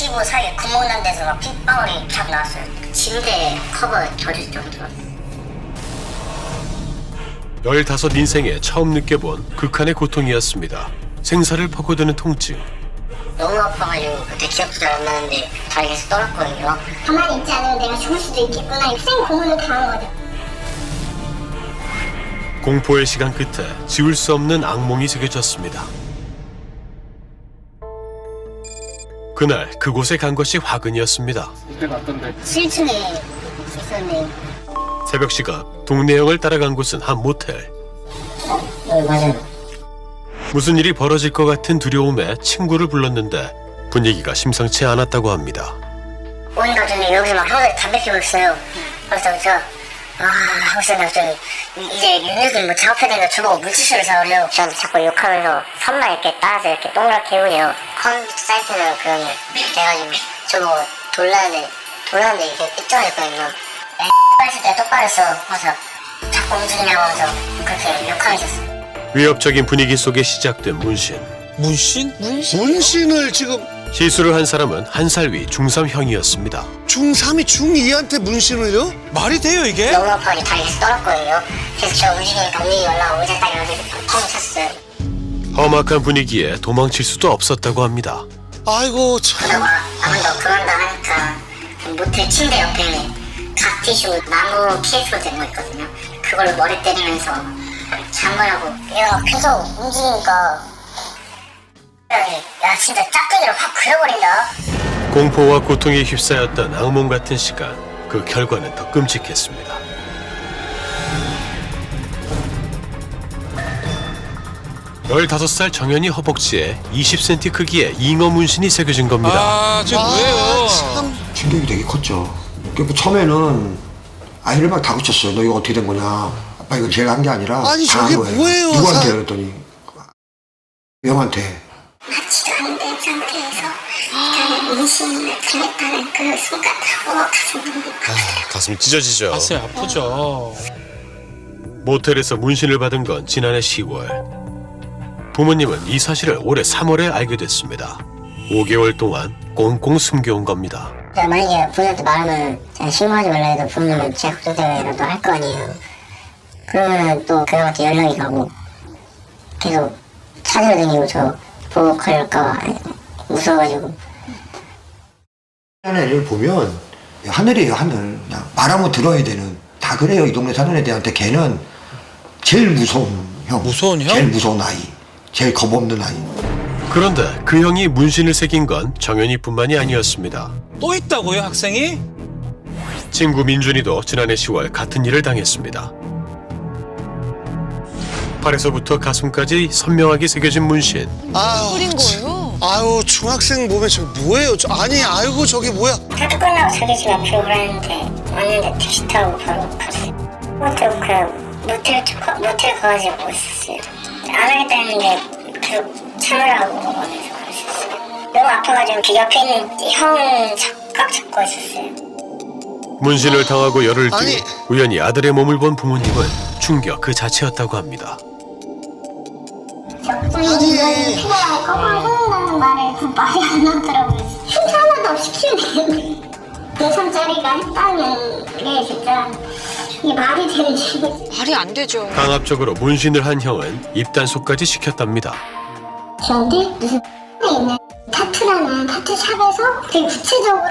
15 사이에 구멍 난 데서 막 핏방울이 쫙 나왔어요. 침대 커버 젖을 정도로. 15 인생에 처음 느껴본 극한의 고통이었습니다. 생사를 파고드는 통증. 너무 아파가지고 그때 기억도 잘 안 나는데 다리에서 떨었거든요. 가만히 있지 않으면 내가 죽을 수도 있겠구나. 생 고문을 당한 거죠. 공포의 시간 끝에 지울 수 없는 악몽이 새겨졌습니다. 그날 그곳에 간 것이 화근이었습니다. 7층에 있었는데. 새벽 시각 동네 형을 따라간 곳은 한 모텔. 맞아요. 무슨 일이 벌어질 것 같은 두려움에 친구를 불렀는데 분위기가 심상치 않았다고 합니다. 온 가족이 여기서 막 형들 담배 피우고 있어요. 그래서 제가 하고 있었는데 이제 윤혁이 뭐 작업해야 되니까 저보고 물티슈를 사오래요. 저한테 자꾸 욕하면서 선만 이렇게 따라서 이렇게 동그랗게 해오래요. 컴퓨터 사이트는 그런 돼가지고 저보고 돌라는데 이렇게 삐뚤어졌거든요. X발했을 때 똑바로 했어 하면서 자꾸 움직이냐고 하면서 그렇게 욕하고 있었어요. 위협적인 분위기 속에 시작된 문신. 문신? 문신을 지금 시술을 한 사람은 한 살 위 중3 형이었습니다. 중3이 중2한테 문신을요? 말이 돼요 이게? 너무 아파가지고 다리에서 떨었거든요. 그래서 저 움직이니까 움직이지 말라고 의자 다리 어디서 펑 쳤어요. 험악한 분위기에 도망칠 수도 없었다고 합니다. 아이고 참. 그러다가 너 그만다 하니까 모텔 침대 옆에 각 티슈 나무 케이스로 된 거 있거든요. 그걸로 머리 때리면서 잠그라고 얘가 계속 움직이니까 야 진짜 짝대기로 확 그려버린다. 공포와 고통에 휩싸였던 악몽 같은 시간, 그 결과는 더 끔찍했습니다. 열다섯 살 정연이 허벅지에 20cm 크기의 잉어 문신이 새겨진 겁니다. 아 지금 뭐예요? 참. 충격이 되게 컸죠. 그 처음에는 아이를 막 다그쳤어요. 너 이거 어떻게 된 거냐. 아빠 이거 제가 한 게 아니라 아니, 당한 저게 거예요. 뭐예요, 누구한테 사- 그랬더니 형한테. 낫지도 않은 상태에서 일단은 문신을 당했다는 그 순간 가슴이 가슴이 찢어지죠. 가슴이 아프죠. 모텔에서 문신을 받은 건 지난해 10월. 부모님은 이 사실을 올해 3월에 알게 됐습니다. 5개월 동안 꽁꽁 숨겨온 겁니다. 제가 만약에 부모님한테 말하면 제가 신고하지 말라 해도 부모님은 제 걱정되라도 할 거 아니에요. 그러면은 또 그 형한테 연락이 가고 계속 찾아다니고 저 보호할까 무서워가지고. 하는 애를 보면 하늘이에요, 하늘. 그냥 말하면 들어야 되는. 다 그래요. 이 동네 사는 애들한테 걔는 제일 무서운 형. 무서운 형? 제일 무서운 아이. 제일 겁없는 아이. 그런데 그 형이 문신을 새긴 건 정연이뿐만이 아니었습니다. 또 있다고요 학생이? 친구 민준이도 지난해 10월 같은 일을 당했습니다. 팔에서부터 가슴까지 선명하게 새겨진 문신. 아유, 뿌린 거예요? 아유 중학생 몸에 저 뭐예요? 아니 아이고 저게 뭐야? 학교 끝나고 자기 집 앞으로 오라는데 왔는데 택시 타고 바로 갔어요. 모텔 가가지고 있었어요. 안 하겠다 했는데 계속 참으라고 그래서 그랬었어요. 너무 아파가지고 그 옆에 있는 형 꽉 잡고 있었어요. 문신을 당하고 열흘 뒤 아니. 우연히 아들의 몸을 본 부모님은 충격 그 자체였다고 합니다. 적당히 피가 거꾸로 흐른다는 말이 안 나더라고요. 흉터 하나도 없이 키우네. 4살짜리가 했다는 게 진짜 이게 말이 되는지. 말이 안 되죠. 강압적으로 문신을 한 형은 입단속까지 시켰답니다. 저한테 무슨 있는 타투라는 타투샵에서 되게 구체적으로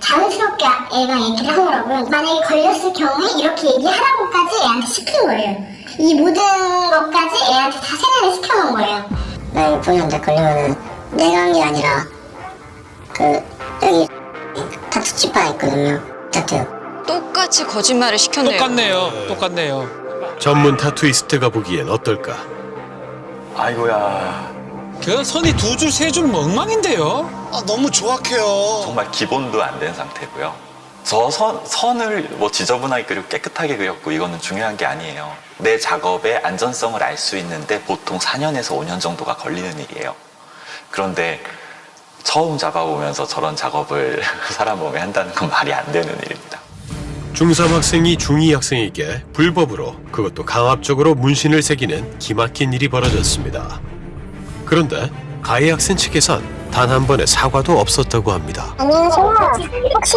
자연스럽게 애가 얘기를 하더라고요. 만약에 걸렸을 경우에 이렇게 얘기하라고까지 애한테 시킨 거예요. 이 모든 것까지 애한테 다 세뇌를 시켜놓은 거예요. 만약에 본인한테 걸리면은 내가 한 게 아니라 여기 타투 찌파 있거든요. 타투. 똑같이 거짓말을 시켰네요. 똑같네요. 전문 타투이스트가 보기엔 어떨까? 아이고야, 그 선이 2줄 3줄 엉망인데요. 아 너무 조악해요. 정말 기본도 안 된 상태고요. 저 선을 뭐 지저분하게 그리고 깨끗하게 그렸고 이거는 중요한 게 아니에요. 내 작업의 안전성을 알 수 있는데 보통 4년에서 5년 정도가 걸리는 일이에요. 그런데 처음 잡아보면서 저런 작업을 사람 몸에 한다는 건 말이 안 되는 일입니다. 중3 학생이 중2 학생에게 불법으로 그것도 강압적으로 문신을 새기는 기막힌 일이 벌어졌습니다. 그런데 가해 학생 측에선 단 한 번의 사과도 없었다고 합니다. 안녕하세요. 혹시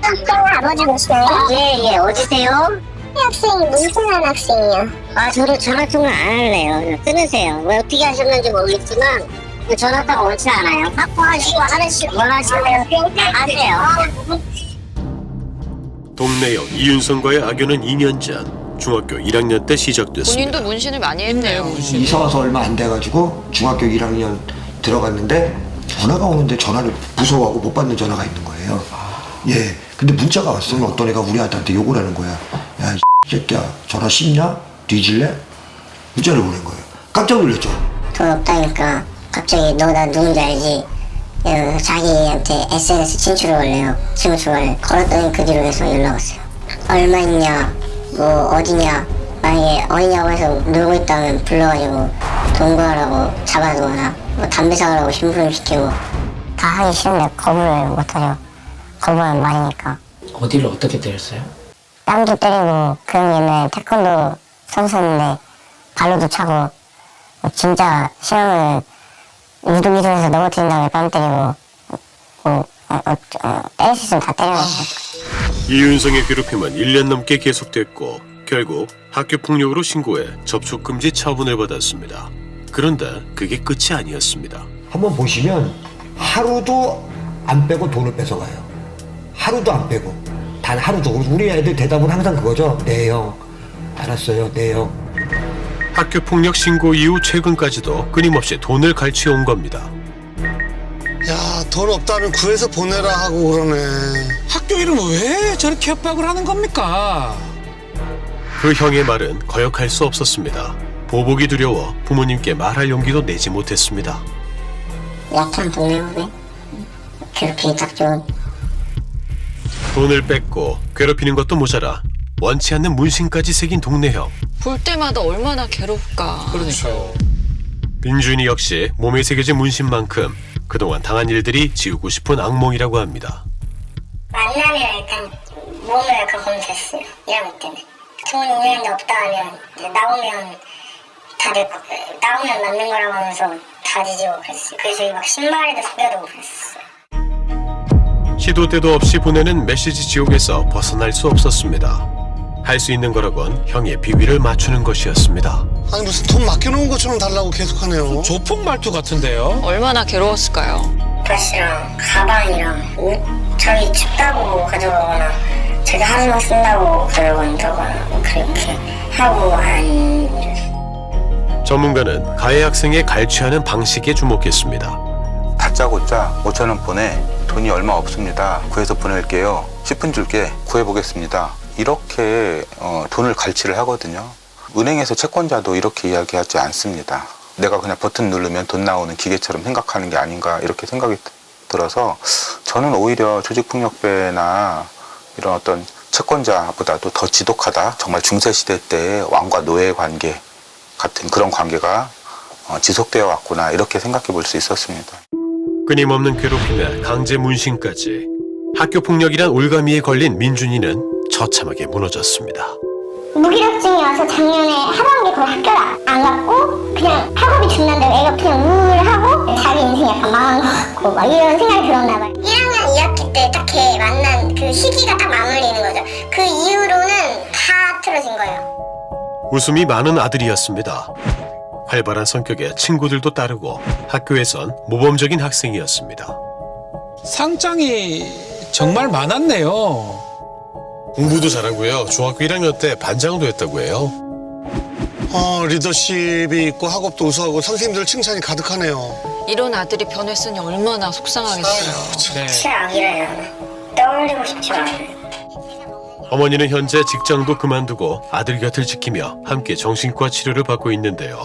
학생 아버지이시나요? 예, 어디세요? 학생 문순한 학생이요. 아, 저를 전화 통화 안 할래요. 끊으세요. 왜 어떻게 하셨는지 모르겠지만 전화가 옳지 않아요. 확보하시고 하나씩 원하시면 안 돼요. 동네형 이윤성과의 악연은 2년 전 중학교 1학년 때 시작됐습니다. 본인도 문신을 많이 했네요. 이사 와서 얼마 안 돼가지고 중학교 1학년 들어갔는데 전화가 오는데 전화를 무서워하고 못 받는 전화가 있는 거예요. 예. 근데 문자가 왔어요. 어떤 애가 우리 아들한테 욕을 하는 거야. 야, 이 새끼야, 전화 씹냐? 뒤질래? 문자를 보낸 거예요. 깜짝 놀랐죠. 돈 없다니까 갑자기 너 나 누군지 알지? 자기한테 SNS 진출을 원래요. 진출을 걸었더니 그 뒤로 계속 연락 왔어요. 얼마 있냐? 뭐 어디냐? 만약에 어디냐고 해서 놀고 있다면 불러가지고 돈 구하라고 잡아두거나 뭐 담배 사가라고 심부름 시키고 다 하기 싫은데 거부를 못하죠. 거부하면 말이니까. 어디를 어떻게 때렸어요? 뺨도 때리고 그런 옛날에 태권도 선수였는데 발로도 차고 진짜 시험을 유도기술에서 넘어뜨린 다음에 뺨 때리고 때릴 수 있으면 다 때려놨어요. 이윤성의 괴롭힘은 1년 넘게 계속됐고 결국 학교 폭력으로 신고해 접촉 금지 처분을 받았습니다. 그런데 그게 끝이 아니었습니다. 한번 보시면 하루도 안 빼고 돈을 뺏어가요. 하루도 안 빼고. 단 하루도. 우리 애들 대답은 항상 그거죠. 네, 형. 알았어요. 네, 형. 학교 폭력 신고 이후 최근까지도 끊임없이 돈을 갈취해온 겁니다. 야, 돈 없다면 구해서 보내라 하고 그러네. 학교 이름 왜 저렇게 협박을 하는 겁니까? 그 형의 말은 거역할 수 없었습니다. 보복이 두려워 부모님께 말할 용기도 내지 못했습니다. 약한 동네후배 괴롭히기 딱 좋은. 돈을 뺏고 괴롭히는 것도 모자라 원치 않는 문신까지 새긴 동네형. 볼 때마다 얼마나 괴롭까. 그러니까요. 민준이 역시 몸에 새겨진 문신만큼 그동안 당한 일들이 지우고 싶은 악몽이라고 합니다. 만나면 일단 몸을 약간 검사했어요. 1학년 때문에. 돈 있는데 없다 하면 이제 나오면 다들 나오면 맞는 거라고 하면서 다 뒤지고 그랬어요. 그래서 저희 막 신발에도 숨겨두고 그랬어요. 시도 때도 없이 보내는 메시지 지옥에서 벗어날 수 없었습니다. 할 수 있는 거라곤 형의 비위를 맞추는 것이었습니다. 아니 무슨 돈 맡겨놓은 것처럼 달라고 계속하네요. 조폭 말투 같은데요? 얼마나 괴로웠을까요? 브러쉬랑 가방이랑 옷 저희 춥다고 가져가거나 저기 하루만 쓴다고 가져간다거나 그렇게 하고 안 전문가는 가해 학생의 갈취하는 방식에 주목했습니다. 다짜고짜 5,000원 보내. 돈이 얼마 없습니다. 구해서 보낼게요. 10분 줄게. 구해보겠습니다. 이렇게 돈을 갈취를 하거든요. 은행에서 채권자도 이렇게 이야기하지 않습니다. 내가 그냥 버튼 누르면 돈 나오는 기계처럼 생각하는 게 아닌가 이렇게 생각이 들어서 저는 오히려 조직폭력배나 이런 어떤 채권자보다도 더 지독하다. 정말 중세시대 때 왕과 노예의 관계 같은 그런 관계가 지속되어 왔구나 이렇게 생각해 볼 수 있었습니다. 끊임없는 괴롭힘에 강제 문신까지 학교 폭력이란 올가미에 걸린 민준이는 처참하게 무너졌습니다. 무기력증이 와서 작년에 하던 게 거의 학교를 안 갔고 그냥 학업이 중요한데 애가 그냥 우울하고 자기 인생이 약간 망한 것 같고 막 이런 생각이 들었나 봐요. 1학년 2학기 때 딱 걔 만난 그 시기가 딱 맞물리는 거죠. 그 이후로는 다 틀어진 거예요. 웃음이 많은 아들이었습니다. 활발한 성격에 친구들도 따르고 학교에선 모범적인 학생이었습니다. 상장이 정말 많았네요. 공부도 잘하고요. 중학교 1학년 때 반장도 했다고 해요. 리더십이 있고 학업도 우수하고 선생님들 칭찬이 가득하네요. 이런 아들이 변했으니 얼마나 속상하겠어요. 네. 최악이래요. 떠올리고 싶지 않아요. 어머니는 현재 직장도 그만두고 아들 곁을 지키며 함께 정신과 치료를 받고 있는데요.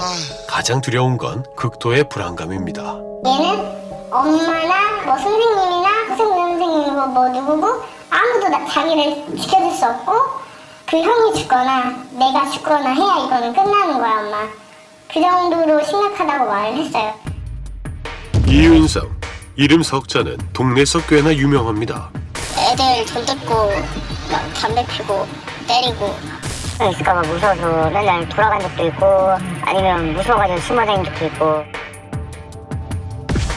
가장 두려운 건 극도의 불안감입니다. 얘는 엄마나 뭐 선생님이나 선생님이고 뭐 누구고 아무도 자기를 지켜줄 수 없고 그 형이 죽거나 내가 죽거나 해야 이거는 끝나는 거야 엄마. 그 정도로 심각하다고 말을 했어요. 이윤성, 이름 석자는 동네에서 꽤나 유명합니다. 애들 돈 뜯고 막 담배 피고 때리고 있을까봐 무서워서 맨날 돌아간 적도 있고 아니면 무서워가지고 숨어 다닌 적도 있고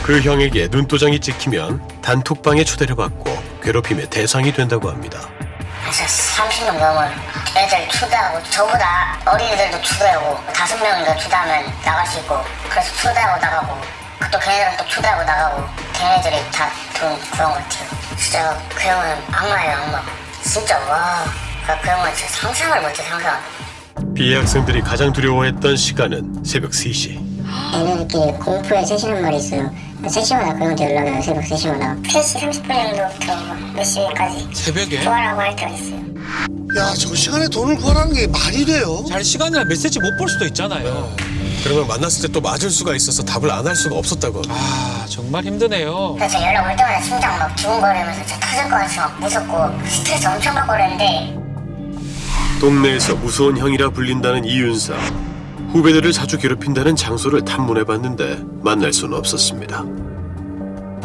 그 형에게 눈도장이 찍히면 단톡방에 초대를 받고 괴롭힘의 대상이 된다고 합니다. 그래서 30명 넘은 애들 초대하고 저보다 어린이들도 초대하고 5명인가 초대하면 나갈 수 있고 그래서 초대하고 나가고 또 걔네들은 또 초대하고 나가고 걔네들이 다 돈 그런 것 같아요. 진짜 그 형은 악마예요, 악마. 진짜 와, 그 형은 진짜 상상을 못해, 상상. 피해 학생들이 가장 두려워했던 시간은 새벽 3시. 얘네들끼리 공포에 새시는 말이 있어요. 3시마다 그 형한테 연락이 와요, 새벽 3시마다. 3시 30분 정도부터 몇 시까지 새벽에? 구하라고 할 때가 있어요. 야, 저 시간에 돈을 구하라는 게 말이 돼요? 잘 시간이나 메시지 못 볼 수도 있잖아요. 그러면 만났을 때 또 맞을 수가 있어서 답을 안 할 수가 없었다고. 아, 정말 힘드네요. 그래서 연락 올 때마다 심장 막 두근거리면서 진짜 터질 것 같이 막 무섭고 스트레스 엄청 받고 그랬는데 동네에서 무서운 형이라 불린다는 이윤상. 후배들을 자주 괴롭힌다는 장소를 탐문해봤는데 만날 수는 없었습니다.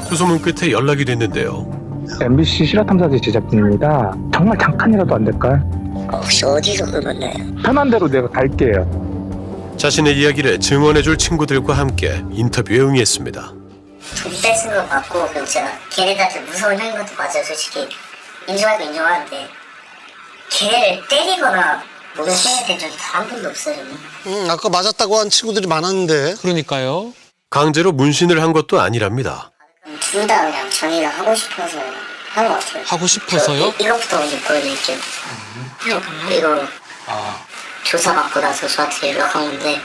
수소문 끝에 연락이 됐는데요. MBC 실화탐사대 제작진입니다. 정말 잠깐이라도 안 될까요? 혹시 어디서 만나요? 편한 대로 내가 갈게요. 자신의 이야기를 증언해줄 친구들과 함께 인터뷰에 응했습니다. 돈 뺏은 거 맞고 그리고 제가 걔네들한테 무서운 형인 것도 맞아요. 솔직히 인정하고 인정하는데 걔를 때리거나 목을 쏘게 된 적이 단 한 번도 없어요. 저는. 아까 맞았다고 한 친구들이 많았는데. 그러니까요. 강제로 문신을 한 것도 아니랍니다. 둘 다 그냥 자기가 하고 싶어서 하는 것 같아요. 하고 싶어서요? 이것부터 먼저 보여드릴게요. 이거 조사받고 나서 저한테 연락한 건데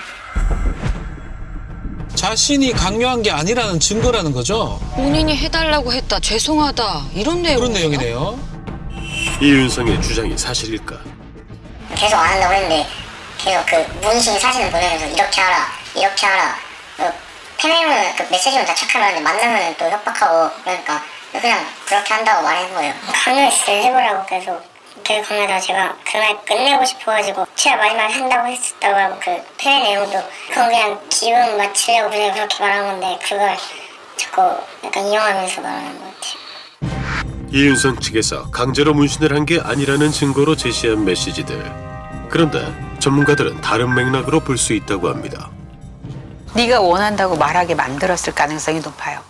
자신이 강요한 게 아니라는 증거라는 거죠? 본인이 해달라고 했다, 죄송하다 이런 내용. 그런 내용이네요. 이윤성의 주장이 사실일까? 계속 안 한다고 했는데 계속 그 문신 사진을 보내면서 이렇게 하라 이렇게 하라 팬이면 그 메시지는 다 체크하는데 만나면 또 협박하고 그러니까 그냥 그렇게 한다고 말한 거예요. 강요했어요. 해보라고 계속 강요하다가 제가 그날 끝내고 싶어가지고 제가 마지막에 한다고 했었다고 하고 그 팬의 내용도 그건 그냥 기분 맞추려고 그냥 그렇게 말한 건데 그걸 자꾸 약간 이용하면서 말하는 것 같아요. 이윤성 측에서 강제로 문신을 한 게 아니라는 증거로 제시한 메시지들. 그런데 전문가들은 다른 맥락으로 볼 수 있다고 합니다. 네가 원한다고 말하게 만들었을 가능성이 높아요.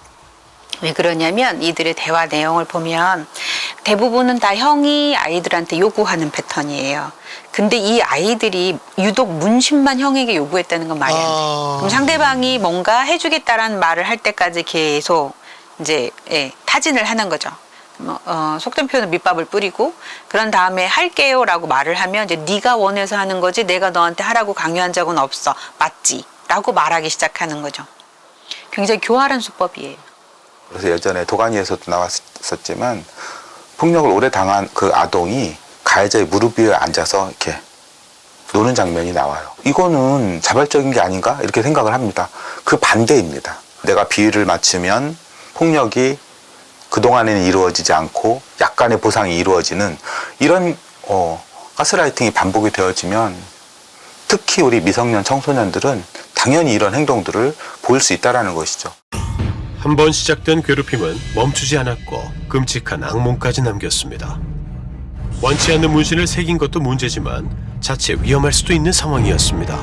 왜 그러냐면 이들의 대화 내용을 보면 대부분은 다 형이 아이들한테 요구하는 패턴이에요. 근데 이 아이들이 유독 문신만 형에게 요구했다는 건 말이 안 돼요. 그럼 상대방이 뭔가 해주겠다라는 말을 할 때까지 계속 이제 타진을 하는 거죠. 속된 표현은 밑밥을 뿌리고 그런 다음에 할게요라고 말을 하면 이제 네가 원해서 하는 거지 내가 너한테 하라고 강요한 적은 없어. 맞지? 라고 말하기 시작하는 거죠. 굉장히 교활한 수법이에요. 그래서 예전에 도가니에서도 나왔었지만 폭력을 오래 당한 그 아동이 가해자의 무릎 위에 앉아서 이렇게 노는 장면이 나와요. 이거는 자발적인 게 아닌가 이렇게 생각을 합니다. 그 반대입니다. 내가 비위를 맞추면 폭력이 그동안에는 이루어지지 않고 약간의 보상이 이루어지는 이런 가스라이팅이 반복이 되어지면 특히 우리 미성년 청소년들은 당연히 이런 행동들을 보일 수 있다는 것이죠. 한 번 시작된 괴롭힘은 멈추지 않았고 끔찍한 악몽까지 남겼습니다. 원치 않는 문신을 새긴 것도 문제지만 자칫 위험할 수도 있는 상황이었습니다.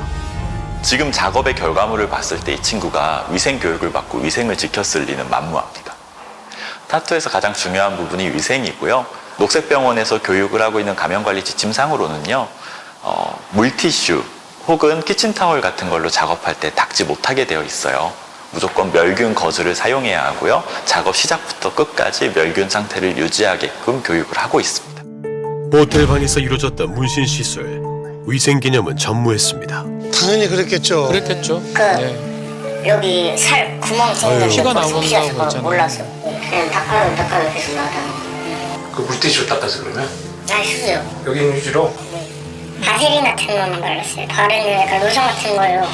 지금 작업의 결과물을 봤을 때 이 친구가 위생 교육을 받고 위생을 지켰을 리는 만무합니다. 타투에서 가장 중요한 부분이 위생이고요. 녹색병원에서 교육을 하고 있는 감염관리 지침상으로는요. 물티슈 혹은 키친타월 같은 걸로 작업할 때 닦지 못하게 되어 있어요. 무조건 멸균 거즈를 사용해야 하고요. 작업 시작부터 끝까지 멸균 상태를 유지하게끔 교육을 하고 있습니다. 모텔 방에서 이루어졌던 문신 시술, 위생 개념은 전무했습니다. 당연히 그랬겠죠. 그랬겠죠. 네. 여기 살 구멍 생겼는데 피가 나온다고 피가 했잖아요. 몰랐어. 그냥 닦아요 계속 나가. 그 물티슈로 닦았어 그러면? 아 휴지요. 여기 있는 휴지로? 바세린 같은 거만 발랐어요. 바르는 약간 로션 같은 걸로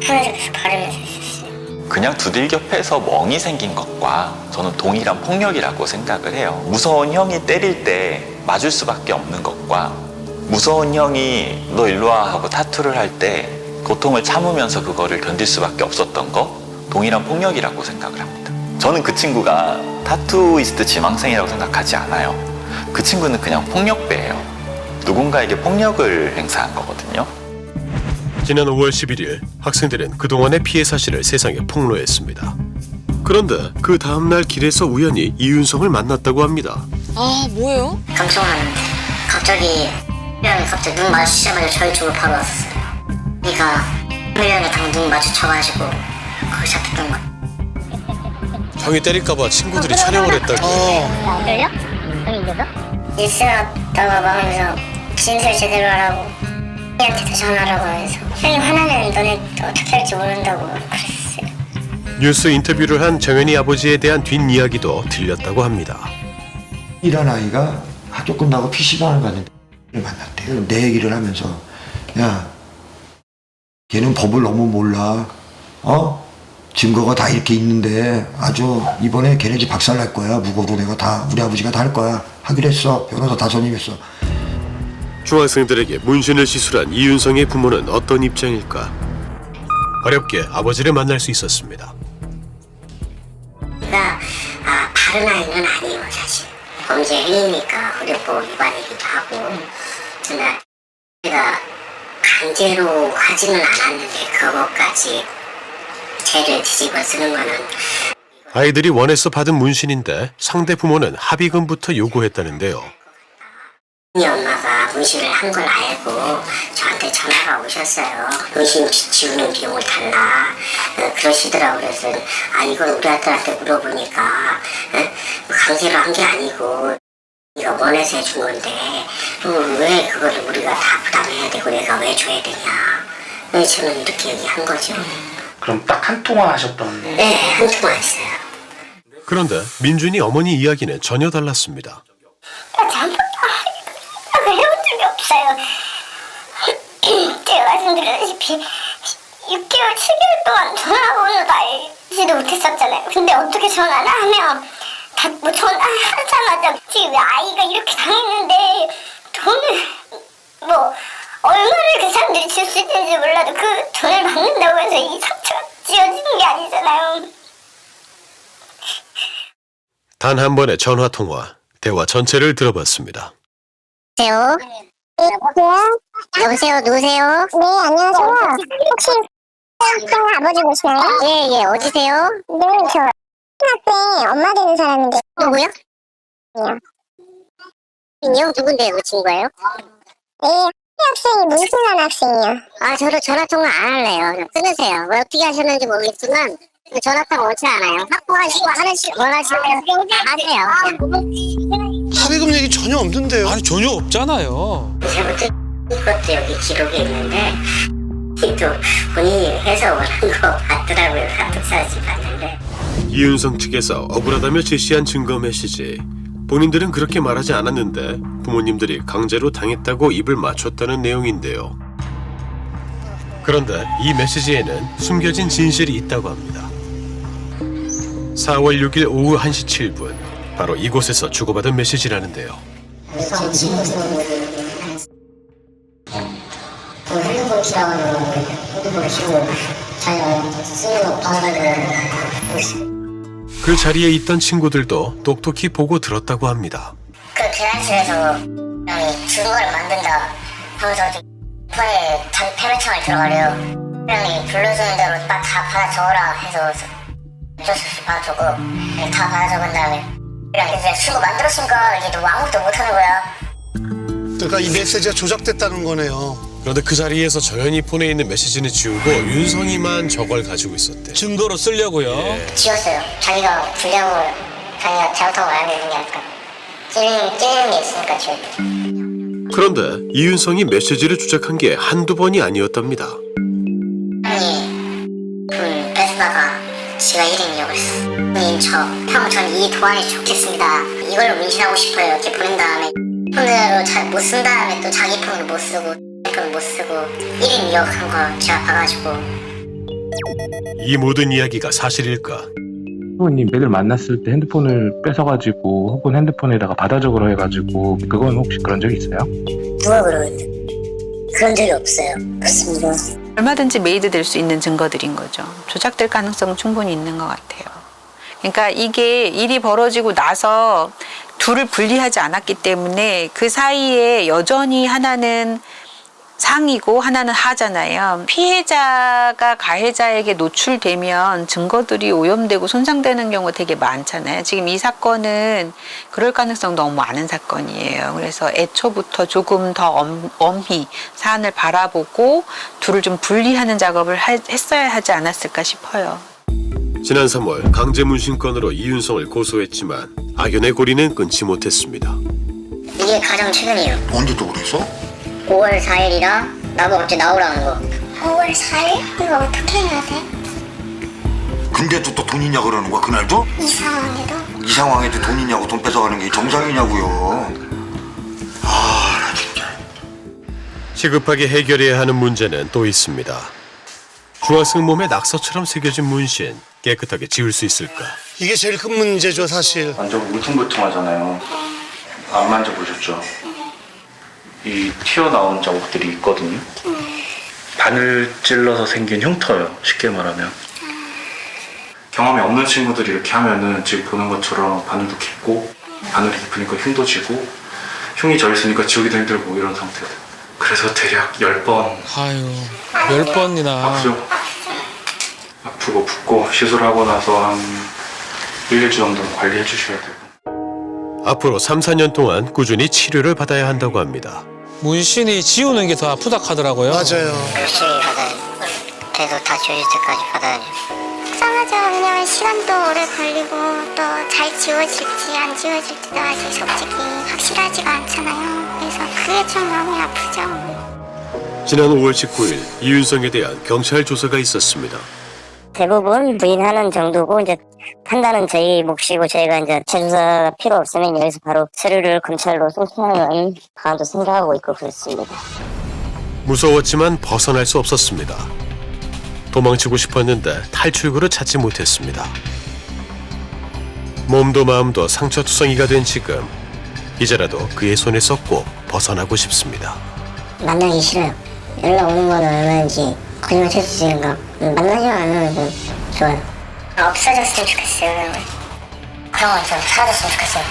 하면서 계속 바르면서 했었어요. 그냥 두들겨 패서 멍이 생긴 것과 저는 동일한 폭력이라고 생각을 해요. 무서운 형이 때릴 때 맞을 수밖에 없는 것과 무서운 형이 너 일로 와 하고 타투를 할 때 고통을 참으면서 그거를 견딜 수밖에 없었던 거 동일한 폭력이라고 생각을 합니다. 저는 그 친구가 타투이스트 지망생이라고 생각하지 않아요. 그 친구는 그냥 폭력배예요. 누군가에게 폭력을 행사한 거거든요. 지난 5월 11일 학생들은 그동안의 피해 사실을 세상에 폭로했습니다. 그런데 그 다음날 길에서 우연히 이윤성을 만났다고 합니다. 아, 뭐예요? 감성하는데 갑자기 눈 마주치자마자 저희 쪽으로 바로 왔었어요. 그러니까 훈련에 당눈 마주쳐가지고 거기 잡혔던 거. 형이 때릴까봐 친구들이 촬영을 했다고. 안 들려? 형이 이겨서? 일세웠다가 막 하면서 진술 제대로 하라고 형한테도 전화하라고 해서 형이 화나면 너네 어떻게 할지 모른다고 그랬어요. 뉴스 인터뷰를 한 정연이 아버지에 대한 뒷이야기도 들렸다고 합니다. 일한 아이가 학교 끝나고 PC방을 갔는데 만났대요. 내 얘기를 하면서 야 걔는 법을 너무 몰라. 증거가 다 이렇게 있는데 아주 이번에 걔네 집 박살날 거야. 무고로 내가 다 우리 아버지가 다 할 거야. 하기로 했어. 변호사 다 선임했어. 중학생들에게 문신을 시술한 이윤성의 부모는 어떤 입장일까? 어렵게 아버지를 만날 수 있었습니다. 그러니까 바른 아이는 아니에요 사실. 범죄 행위니까 의료보호 위반이기도 하고. 근데 제가 강제로 하지는 않았는데 그것까지 죄를 뒤집어 쓰는 거는. 아이들이 원해서 받은 문신인데 상대 부모는 합의금부터 요구했다는데요. 이 엄마가 문신을 한 걸 알고 저한테 전화가 오셨어요. 문신 지우는 비용을 달라 그러시더라고요. 그래서 이걸 우리 아들한테 물어보니까 강제로 한 게 아니고 네가 원해서 해준 건데 왜 그거를 우리가 다 부담해야 되고 내가 왜 줘야 되냐. 그래서 저는 이렇게 얘기한 거죠. 그럼 딱 한 통화 하셨던. 네, 한 통화 했어요. 그런데 민준이 어머니 이야기는 전혀 달랐습니다. 잘못 해본 적이 없어요. 제가 말씀드렸다시피 6개월, 7개월 동안 전화번호도 알지도 못했었잖아요. 근데 어떻게 전화를 하면 다 뭐 전화하자마자 지금 아이가 이렇게 당했는데 돈을 뭐 얼마를 그 사람들이 줄 수 있는지 몰라도 그 돈을 받는다고 해서 이 상처가 지어지는 게 아니잖아요. 단 한 번의 전화 통화, 대화 전체를 들어봤습니다. 여보세요? 여보세요? 누구세요? 네, 안녕하세요. 혹시 형 아버지 보시나요? 예, 어디세요? 네, 저 초등학생 엄마 되는 사람인데. 누구요? 요 누군데요, 그 친구예요? 네, 학생이 문신한 학생이요. 저도 전화 통화 안 할래요. 끊으세요. 왜 어떻게 하셨는지 모르겠지만 전화 통화 원치 않아요. 확보하시고 원하시면 하세요. 합의금 얘기 전혀 없는데요. 아니 전혀 없잖아요. 제부터 이것도 여기 기록에 있는데 또 본인이 해서 원한 거 봤더라고요. 카톡 사진 봤는데. 이윤성 측에서 억울하다며 제시한 증거 메시지. 본인들은 그렇게 말하지 않았는데 부모님들이 강제로 당했다고 입을 맞췄다는 내용인데요. 그런데 이 메시지에는 숨겨진 진실이 있다고 합니다. 4월 6일 오후 1시 7분 바로 이곳에서 주고받은 메시지라는데요. 핸드폰 키라고 핸드폰 키고 자기가 쓰는 거 봐가지고 그 자리에 있던 친구들도 똑똑히 보고 들었다고 합니다. 그 계란실에서 증거를 만든다 하면서 폰에 패배창을 들어가래요. 형이 불러주는 대로 다 받아 적어라 해서 어쩔 수 없이 받아 적고 다 받아 적은 다음에 이제 친구 만들었으니까 이제 너 아무것도 못하는 거야. 그러니까 이 메시지가 조작됐다는 거네요. 그런데 그 자리에서 정연이 폰에 있는 메시지는 지우고 윤성이만 저걸 가지고 있었대. 증거로 쓰려고요. 지웠어요. 자기가 불량을 자기가 잘못한 거 알면 그냥 찔리는 게 있으니까 지웠죠. 그런데 이윤성이 메시지를 조작한 게 한두 번이 아니었답니다. 형이 돈 뺏다가 지가 1인이라고 그랬어. 형님 전 이 도안이 좋겠습니다. 이걸로 문신하고 싶어요. 이렇게 보낸 다음에 폰으로 잘 못 쓴 다음에 또 자기 폰으로 못 쓰고 폰 못 쓰고 1인 2역 한 거 제가 봐가지고. 이 모든 이야기가 사실일까? 부모님 매일 만났을 때 핸드폰을 뺏어가지고 혹은 핸드폰에다가 받아 적으러 해가지고 그건 혹시 그런 적 있어요? 누가 그러는데? 그런 적이 없어요. 그렇습니다. 얼마든지 메이드 될 수 있는 증거들인 거죠. 조작될 가능성은 충분히 있는 것 같아요. 그러니까 이게 일이 벌어지고 나서 둘을 분리하지 않았기 때문에 그 사이에 여전히 하나는 상이고 하나는 하잖아요. 피해자가 가해자에게 노출되면 증거들이 오염되고 손상되는 경우가 되게 많잖아요. 지금 이 사건은 그럴 가능성 너무 많은 사건이에요. 그래서 애초부터 조금 더 엄히 사안을 바라보고 둘을 좀 분리하는 작업을 했어야 하지 않았을까 싶어요. 지난 3월 강제문신 건으로 이윤성을 고소했지만 악연의 고리는 끊지 못했습니다. 이게 가장 최근이에요. 언제 또 그랬어? 5월 4일이라 나보고 갑자기 나오라는 거. 5월 4일? 이거 어떻게 해야 돼? 근데 또 돈 있냐 그러는 거야 그날도? 이 상황에도? 이 상황에도 돈 있냐고 돈 뺏어가는 게 정상이냐고요. 아, 나 진짜. 시급하게 해결해야 하는 문제는 또 있습니다. 중학생 몸에 낙서처럼 새겨진 문신 깨끗하게 지울 수 있을까? 이게 제일 큰 문제죠 사실. 완전 울퉁불퉁하잖아요. 안 만져보셨죠? 이 튀어나온 자국들이 있거든요. 바늘 찔러서 생긴 흉터예요. 쉽게 말하면. 경험이 없는 친구들이 이렇게 하면은 지금 보는 것처럼 바늘도 깊고 바늘이 깊으니까 흉도 지고 흉이 져 있으니까 지우기도 힘들고 이런 상태들. 그래서 대략 10번 아유, 10번이나. 아프죠? 아프고 붓고 시술하고 나서 한 1, 2주 정도는 관리해 주셔야 되고. 앞으로 3, 4년 동안 꾸준히 치료를 받아야 한다고 합니다. 문신이 지우는 게 더 아프다 하더라고요. 맞아요. 열심히 받아야죠. 계속 다 지워질 때까지 받아야죠. 속상하죠. 왜냐면 시간도 오래 걸리고 또 잘 지워질지 안 지워질지도 아직 솔직히 확실하지가 않잖아요. 그래서 그게 좀 마음이 아프죠. 지난 5월 19일 이윤성에 대한 경찰 조사가 있었습니다. 대부분 부인하는 정도고 이제 판단은 저희 몫이고 저희가 이제 재조사가 필요 없으면 여기서 바로 서류를 검찰로 송치하는 방안도 생각하고 있고 그렇습니다. 무서웠지만 벗어날 수 없었습니다. 도망치고 싶었는데 탈출구를 찾지 못했습니다. 몸도 마음도 상처투성이가 된 지금 이제라도 그의 손에서 꼭 벗어나고 싶습니다. 만나기 싫어요. 연락 오는 건 얼마인지 거짓말 쳐주시는가 만나지 않으면 좋아요. 없어졌으면 좋겠어요. 형은 좀 사라졌으면 좋겠어요.